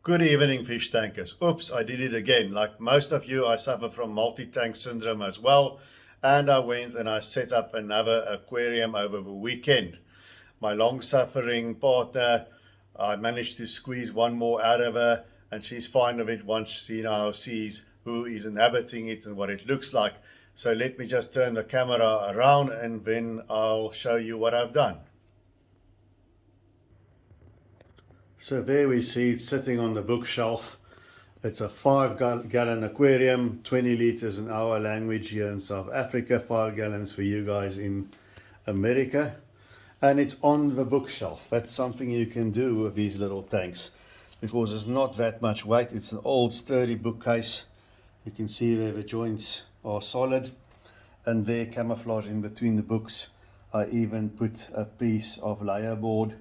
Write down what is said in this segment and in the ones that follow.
Good evening, fish tankers. Oops, I did it again. Like most of you, I suffer from multi-tank syndrome as well. And I went and I set up another aquarium over the weekend. My long-suffering partner, I managed to squeeze one more out of her, and she's fine with it once she now sees who is inhabiting it and what it looks like. So let me just turn the camera around and then I'll show you what I've done. So there we see it sitting on the bookshelf. It's a 5-gallon aquarium, 20 liters in our language here in South Africa, 5 gallons for you guys in America. And it's on the bookshelf. That's something you can do with these little tanks because it's not that much weight. It's an old sturdy bookcase. You can see where the joints are solid and they're camouflaged in between the books. I even put a piece of layer board,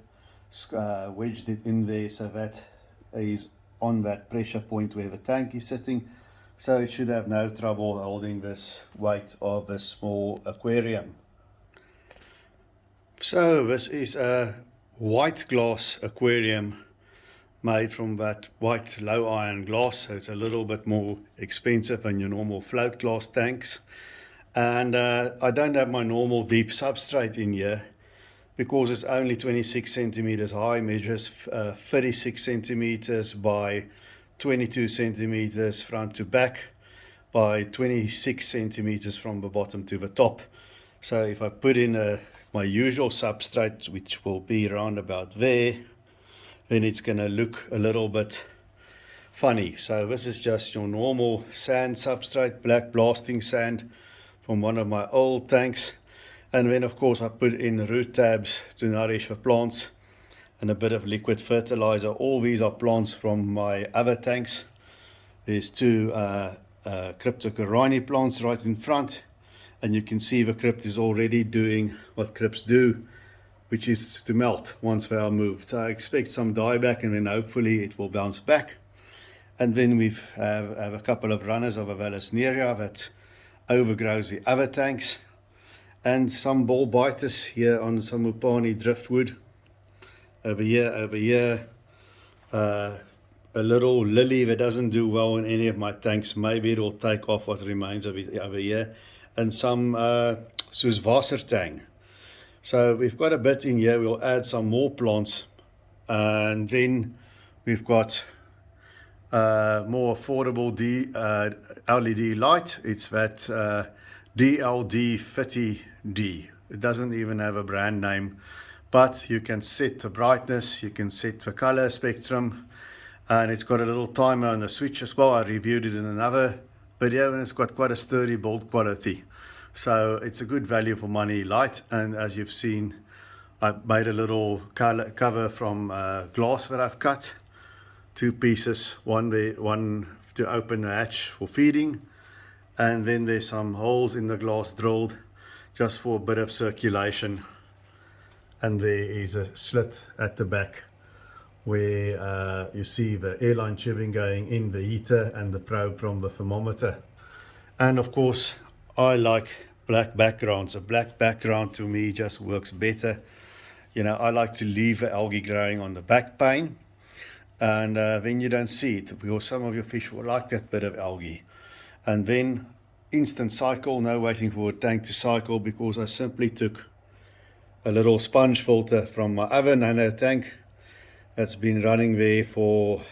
wedged it in there so that is on that pressure point where the tank is sitting, so it should have no trouble holding this weight of a small aquarium. So this is a white glass aquarium made from that white low iron glass, so it's a little bit more expensive than your normal float glass tanks. And I don't have my normal deep substrate in here because it's only 26 centimeters high, measures 36 centimeters by 22 centimeters front to back by 26 centimeters from the bottom to the top. So if I put in my usual substrate, which will be around about there, then it's going to look a little bit funny. So this is just your normal sand substrate, black blasting sand from one of my old tanks. And then of course I put in root tabs to nourish the plants and a bit of liquid fertilizer. All these are plants from my other tanks. There's two cryptocorini plants right in front, and you can see the crypt is already doing what crypts do, which is to melt once they are moved. So I expect some dieback and then hopefully it will bounce back. And then we have a couple of runners of a Vallisneria that overgrows the other tanks. And some ball biters here on some Upani driftwood. Over here, a little lily that doesn't do well in any of my tanks. Maybe it will take off what remains of it over here. And some Soeswassertang. So we've got a bit in here. We'll add some more plants. And then we've got more affordable LED light. It's that DLD50D. It doesn't even have a brand name, but you can set the brightness, you can set the color spectrum, and it's got a little timer on the switch as well. I reviewed it in another video and it's got quite a sturdy build quality. So it's a good value for money light, and as you've seen, I made a little cover from glass that I've cut. Two pieces, one to open the hatch for feeding, and then there's some holes in the glass drilled just for a bit of circulation. And there is a slit at the back where you see the airline tubing going in, the heater and the probe from the thermometer. And of course I like black backgrounds. A black background to me just works better. You know, I like to leave the algae growing on the back pane, and then you don't see it because some of your fish will like that bit of algae. And then instant cycle, no waiting for a tank to cycle, because I simply took a little sponge filter from my other nano tank that's been running there for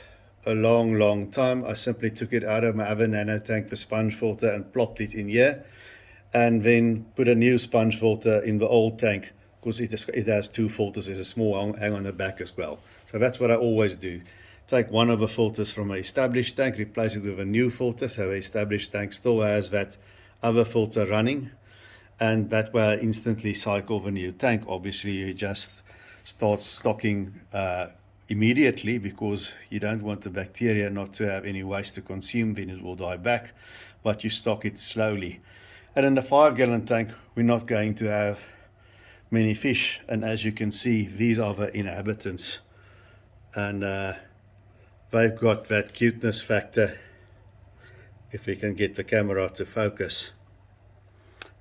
a long time. I simply took it out of my other nano tank, the sponge filter, and plopped it in here, and then put a new sponge filter in the old tank because it has two filters. There's a small hang on the back as well. So that's what I always do. Take one of the filters from an established tank, replace it with a new filter, so the established tank still has that other filter running, and that way I instantly cycle the new tank. Obviously you just start stocking immediately because you don't want the bacteria not to have any waste to consume, then it will die back, but you stock it slowly. And in the 5-gallon tank we're not going to have many fish, and as you can see, these are the inhabitants, and they've got that cuteness factor, if we can get the camera to focus,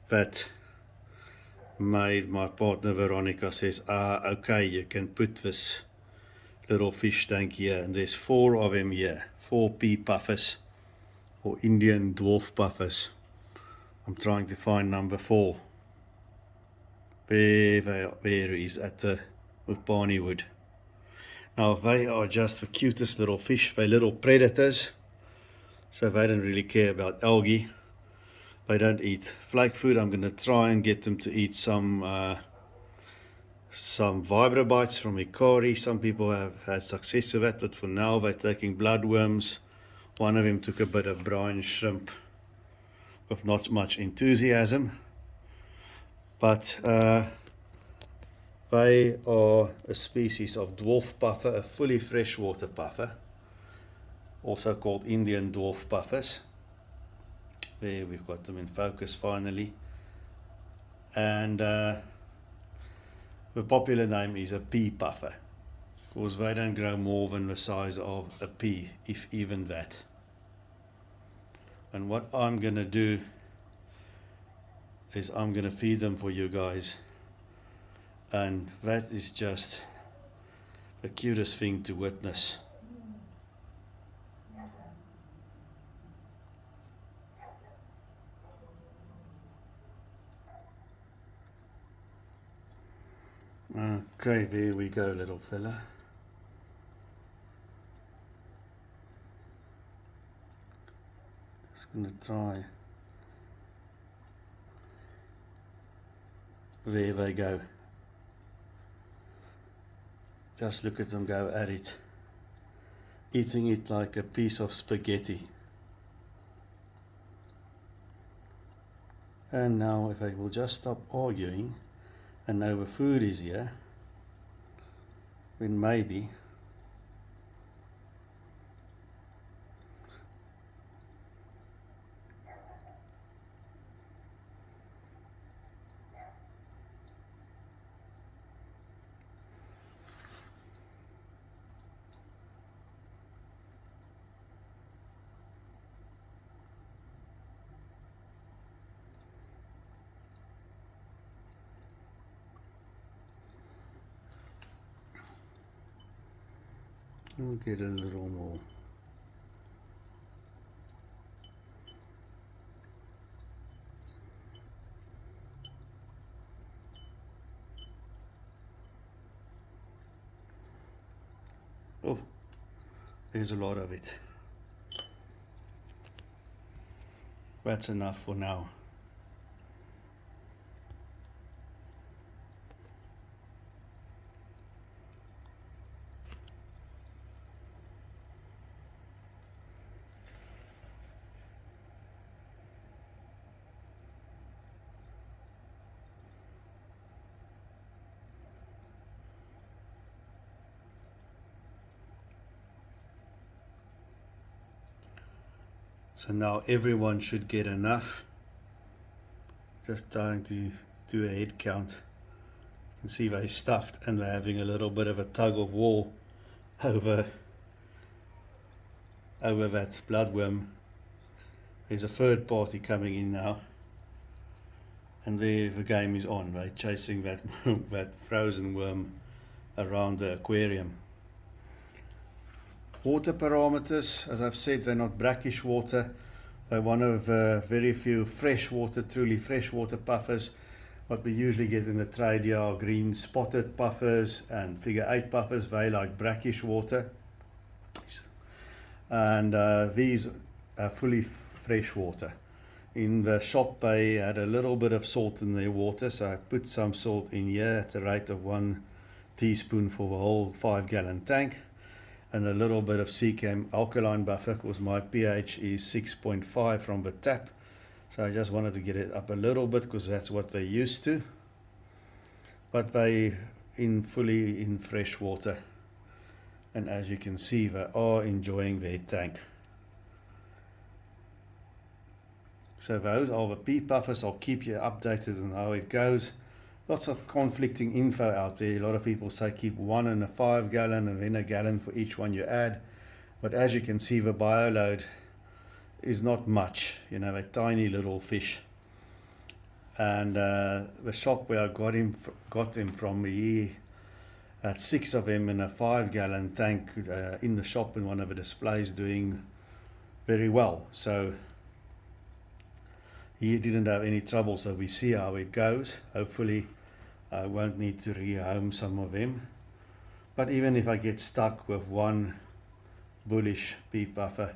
that made my partner Veronica says, okay, you can put this little fish tank here, and there's 4 of them here, 4 pea puffers or Indian dwarf puffers. I'm trying to find number 4. There he is at the Upani Wood. Now they are just the cutest little fish. They're little predators, so they don't really care about algae. They don't eat flake food. I'm going to try and get them to eat some vibrobites from Ikari. Some people have had success with that, but for now they're taking bloodworms. One of them took a bit of brine shrimp with not much enthusiasm, but they are a species of dwarf puffer, a fully freshwater puffer, also called Indian dwarf puffers. There, we've got them in focus finally. And the popular name is a pea puffer, because they don't grow more than the size of a pea, if even that. And what I'm going to do is I'm going to feed them for you guys. And that is just the cutest thing to witness. Okay, there we go, little fella. Just gonna try. There they go. Just look at them go at it. Eating it like a piece of spaghetti. And now if I will just stop arguing and know the food is here, then maybe we'll get a little more. Oh, there's a lot of it. That's enough for now. So now everyone should get enough. Just trying to do a head count. You can see they're stuffed and they're having a little bit of a tug of war over that bloodworm. There's a third party coming in now, and there the game is on. They're chasing that that frozen worm around the aquarium. Water parameters, as I've said, they're not brackish water. They're one of very few freshwater, truly freshwater puffers. What we usually get in the trade here are green spotted puffers and figure 8 puffers. They like brackish water. And these are fully freshwater. In the shop they had a little bit of salt in their water, so I put some salt in here at the rate of 1 teaspoon for the whole 5-gallon tank. And a little bit of Seachem alkaline buffer, because my pH is 6.5 from the tap. So I just wanted to get it up a little bit because that's what they're used to. But they fully in fresh water. And as you can see, they are enjoying their tank. So those are the pea puffers. I'll keep you updated on how it goes. Lots of conflicting info out there. A lot of people say keep 1 in a 5-gallon and then a gallon for each one you add. But as you can see, the bioload is not much. You know, they're tiny little fish. And the shop where I got them from, he Had 6 of them in a 5-gallon tank in the shop in one of the displays, doing very well. So he didn't have any trouble, so we see how it goes. Hopefully I won't need to rehome some of them. But even if I get stuck with one bullish pea puffer,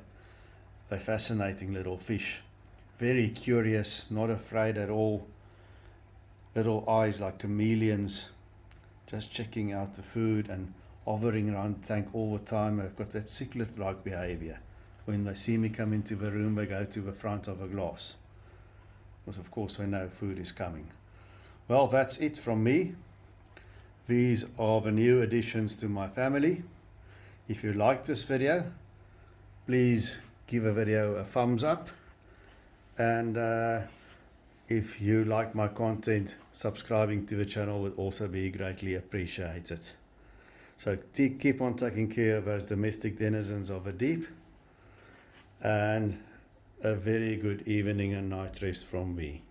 they're fascinating little fish. Very curious, not afraid at all. Little eyes like chameleons, just checking out the food and hovering around the tank all the time. I've got that cichlid-like behavior. When they see me come into the room, they go to the front of a glass, because of course they know food is coming. Well, that's it from me. These are the new additions to my family. If you like this video, please give a video a thumbs up, and if you like my content, subscribing to the channel would also be greatly appreciated. So keep on taking care of those domestic denizens of the deep, and a very good evening and night rest from me.